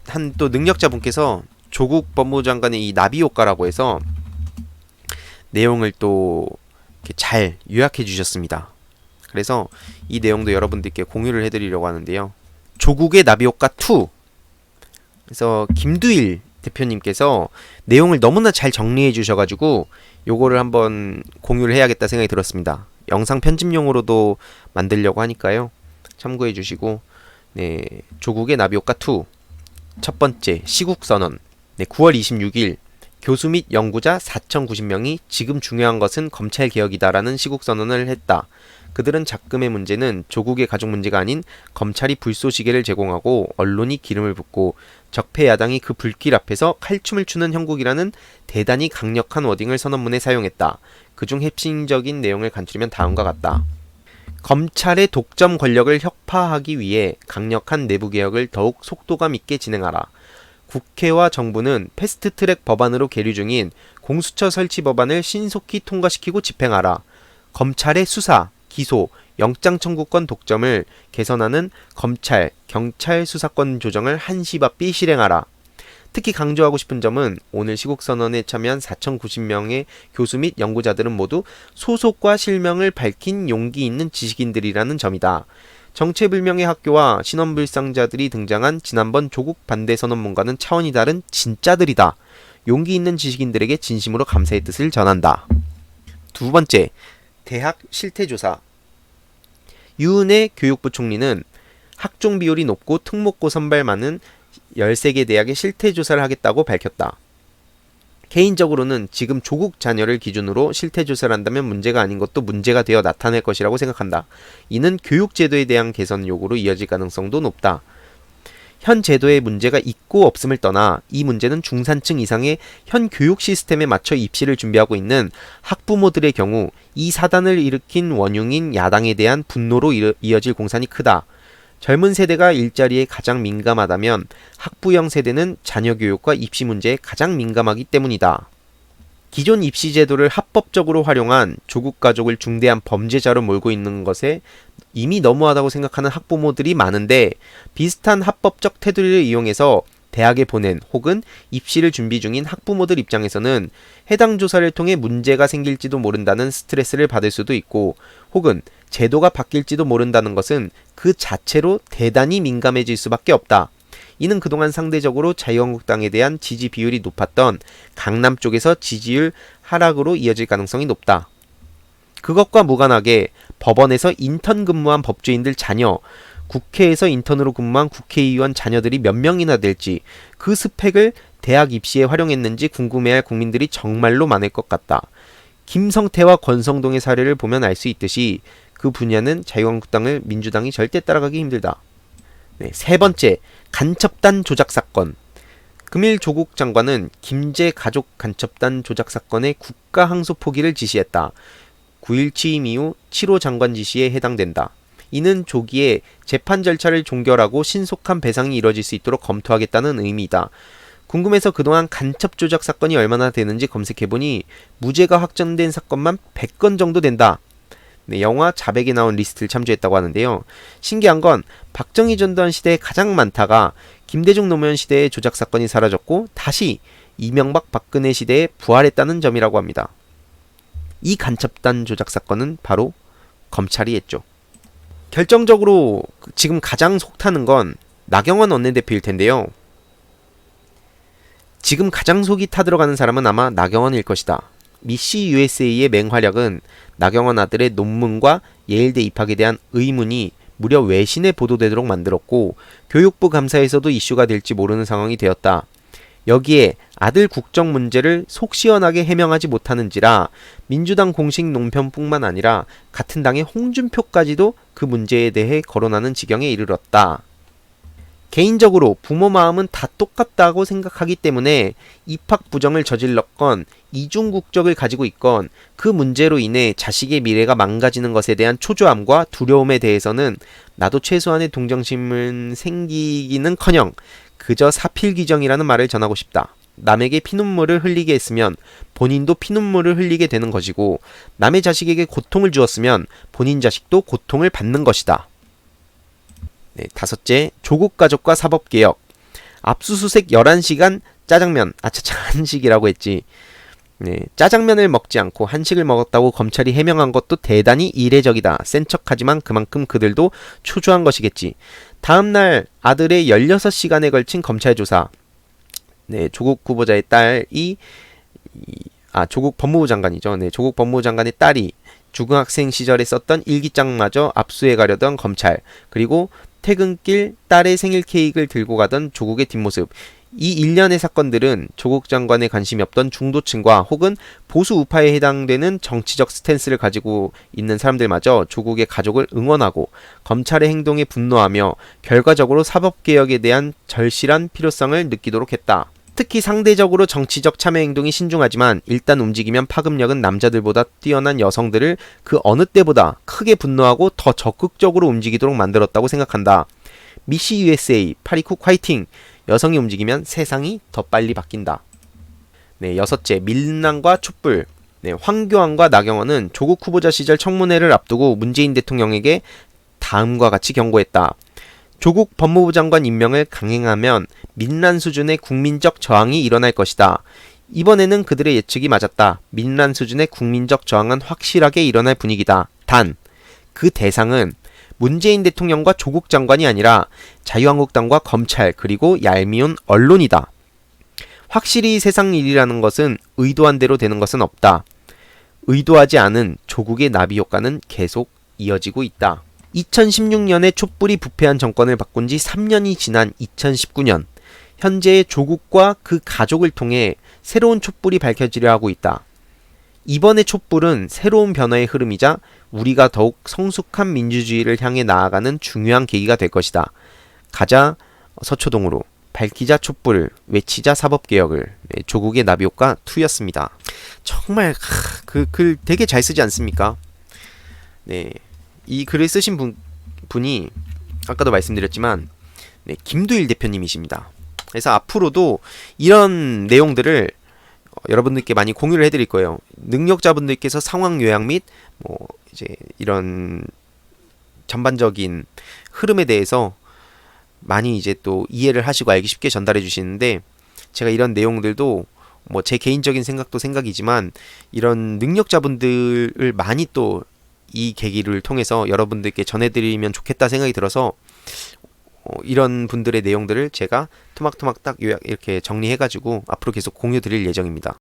한 또 능력자분께서 조국 법무장관의 이 나비 효과라고 해서 내용을 또 이렇게 잘 요약해 주셨습니다. 그래서 이 내용도 여러분들께 공유를 해드리려고 하는데요. 조국의 나비 효과 2. 그래서 김두일 대표님께서 내용을 너무나 잘 정리해 주셔가지고 요거를 한번 공유를 해야겠다 생각이 들었습니다. 영상 편집용으로도 만들려고 하니까요. 참고해 주시고, 네, 조국의 나비 효과 2. 첫 번째, 시국선언. 네, 9월 26일 교수 및 연구자 4,090명이 지금 중요한 것은 검찰개혁이다라는 시국선언을 했다. 그들은 작금의 문제는 조국의 가족 문제가 아닌 검찰이 불쏘시개를 제공하고 언론이 기름을 붓고 적폐 야당이 그 불길 앞에서 칼춤을 추는 형국이라는 대단히 강력한 워딩을 선언문에 사용했다. 그중 핵심적인 내용을 간추리면 다음과 같다. 검찰의 독점 권력을 혁파하기 위해 강력한 내부개혁을 더욱 속도감 있게 진행하라. 국회와 정부는 패스트트랙 법안으로 계류 중인 공수처 설치 법안을 신속히 통과시키고 집행하라. 검찰의 수사, 기소, 영장 청구권 독점을 개선하는 검찰, 경찰 수사권 조정을 한시바삐 실행하라. 특히 강조하고 싶은 점은 오늘 시국선언에 참여한 4,090명의 교수 및 연구자들은 모두 소속과 실명을 밝힌 용기 있는 지식인들이라는 점이다. 정체불명의 학교와 신원불상자들이 등장한 지난번 조국 반대 선언문과는 차원이 다른 진짜들이다. 용기 있는 지식인들에게 진심으로 감사의 뜻을 전한다. 두 번째, 대학 실태조사. 유은혜 교육부 총리는 학종 비율이 높고 특목고 선발 많은 13개 대학의 실태조사를 하겠다고 밝혔다. 개인적으로는 지금 조국 자녀를 기준으로 실태조사를 한다면 문제가 아닌 것도 문제가 되어 나타날 것이라고 생각한다. 이는 교육제도에 대한 개선 요구로 이어질 가능성도 높다. 현 제도에 문제가 있고 없음을 떠나 이 문제는 중산층 이상의 현 교육 시스템에 맞춰 입시를 준비하고 있는 학부모들의 경우 이 사단을 일으킨 원흉인 야당에 대한 분노로 이어질 공산이 크다. 젊은 세대가 일자리에 가장 민감하다면 학부형 세대는 자녀 교육과 입시 문제에 가장 민감하기 때문이다. 기존 입시 제도를 합법적으로 활용한 조국 가족을 중대한 범죄자로 몰고 있는 것에 이미 너무하다고 생각하는 학부모들이 많은데 비슷한 합법적 테두리를 이용해서 대학에 보낸 혹은 입시를 준비 중인 학부모들 입장에서는 해당 조사를 통해 문제가 생길지도 모른다는 스트레스를 받을 수도 있고 혹은 제도가 바뀔지도 모른다는 것은 그 자체로 대단히 민감해질 수밖에 없다. 이는 그동안 상대적으로 자유한국당에 대한 지지 비율이 높았던 강남 쪽에서 지지율 하락으로 이어질 가능성이 높다. 그것과 무관하게 법원에서 인턴 근무한 법조인들 자녀, 국회에서 인턴으로 근무한 국회의원 자녀들이 몇 명이나 될지 그 스펙을 대학 입시에 활용했는지 궁금해할 국민들이 정말로 많을 것 같다. 김성태와 권성동의 사례를 보면 알 수 있듯이 그 분야는 자유한국당을 민주당이 절대 따라가기 힘들다. 네, 세 번째, 간첩단 조작 사건. 금일 조국 장관은 김제 가족 간첩단 조작 사건의 국가 항소 포기를 지시했다. 9.1 취임 이후 7호 장관 지시에 해당된다. 이는 조기에 재판 절차를 종결하고 신속한 배상이 이뤄질 수 있도록 검토하겠다는 의미이다. 궁금해서 그동안 간첩 조작 사건이 얼마나 되는지 검색해보니 무죄가 확정된 사건만 100건 정도 된다. 네, 영화 자백에 나온 리스트를 참조했다고 하는데요. 신기한 건 박정희 전두환 시대에 가장 많다가 김대중 노무현 시대의 조작 사건이 사라졌고 다시 이명박 박근혜 시대에 부활했다는 점이라고 합니다. 이 간첩단 조작 사건은 바로 검찰이 했죠. 결정적으로 지금 가장 속타는 건 나경원 원내대표일 텐데요. 지금 가장 속이 타들어가는 사람은 아마 나경원일 것이다. 미시 USA의 맹활약은 나경원 아들의 논문과 예일대 입학에 대한 의문이 무려 외신에 보도되도록 만들었고 교육부 감사에서도 이슈가 될지 모르는 상황이 되었다. 여기에 아들 국정 문제를 속 시원하게 해명하지 못하는지라 민주당 공식 논평뿐만 아니라 같은 당의 홍준표까지도 그 문제에 대해 거론하는 지경에 이르렀다. 개인적으로 부모 마음은 다 똑같다고 생각하기 때문에 입학 부정을 저질렀건 이중 국적을 가지고 있건 그 문제로 인해 자식의 미래가 망가지는 것에 대한 초조함과 두려움에 대해서는 나도 최소한의 동정심은 생기기는커녕 그저 사필귀정이라는 말을 전하고 싶다. 남에게 피눈물을 흘리게 했으면 본인도 피눈물을 흘리게 되는 것이고 남의 자식에게 고통을 주었으면 본인 자식도 고통을 받는 것이다. 네, 다섯째, 조국 가족과 사법개혁. 압수수색 11시간 짜장면, 아차차 한식이라고 했지. 네, 짜장면을 먹지 않고 한식을 먹었다고 검찰이 해명한 것도 대단히 이례적이다. 센 척하지만 그만큼 그들도 초조한 것이겠지. 다음날 아들의 16시간에 걸친 검찰 조사. 네, 조국 후보자의 딸이 조국 법무부 장관이죠. 네, 조국 법무부 장관의 딸이 중학생 시절에 썼던 일기장마저 압수해 가려던 검찰. 그리고 퇴근길 딸의 생일 케이크를 들고 가던 조국의 뒷모습. 이 일련의 사건들은 조국 장관에 관심이 없던 중도층과 혹은 보수 우파에 해당되는 정치적 스탠스를 가지고 있는 사람들마저 조국의 가족을 응원하고 검찰의 행동에 분노하며 결과적으로 사법개혁에 대한 절실한 필요성을 느끼도록 했다. 특히 상대적으로 정치적 참여 행동이 신중하지만 일단 움직이면 파급력은 남자들보다 뛰어난 여성들을 그 어느 때보다 크게 분노하고 더 적극적으로 움직이도록 만들었다고 생각한다. 미시 USA, 파리쿡 화이팅! 여성이 움직이면 세상이 더 빨리 바뀐다. 네, 여섯째, 밀란과 촛불. 네, 황교안과 나경원은 조국 후보자 시절 청문회를 앞두고 문재인 대통령에게 다음과 같이 경고했다. 조국 법무부 장관 임명을 강행하면 밀란 수준의 국민적 저항이 일어날 것이다. 이번에는 그들의 예측이 맞았다. 밀란 수준의 국민적 저항은 확실하게 일어날 분위기다. 단, 그 대상은 문재인 대통령과 조국 장관이 아니라 자유한국당과 검찰 그리고 얄미운 언론이다. 확실히 세상 일이라는 것은 의도한 대로 되는 것은 없다. 의도하지 않은 조국의 나비 효과는 계속 이어지고 있다. 2016년에 촛불이 부패한 정권을 바꾼 지 3년이 지난 2019년 현재의 조국과 그 가족을 통해 새로운 촛불이 밝혀지려 하고 있다. 이번의 촛불은 새로운 변화의 흐름이자 우리가 더욱 성숙한 민주주의를 향해 나아가는 중요한 계기가 될 것이다. 가자 서초동으로, 밝히자 촛불을, 외치자 사법개혁을. 네, 조국의 나비효과 2였습니다. 정말 그 글 되게 잘 쓰지 않습니까? 네, 이 글을 쓰신 분이 아까도 말씀드렸지만 김두일 대표님이십니다. 그래서 앞으로도 이런 내용들을 여러분들께 많이 공유를 해드릴 거예요. 능력자분들께서 상황 요약 및 이제 이런 전반적인 흐름에 대해서 많이 이제 또 이해를 하시고 알기 쉽게 전달해 주시는데, 제가 이런 내용들도 제 개인적인 생각도 생각이지만 이런 능력자분들을 많이 또 이 계기를 통해서 여러분들께 전해드리면 좋겠다 생각이 들어서 이런 분들의 내용들을 제가 토막토막 딱 요약 이렇게 정리해가지고 앞으로 계속 공유 드릴 예정입니다.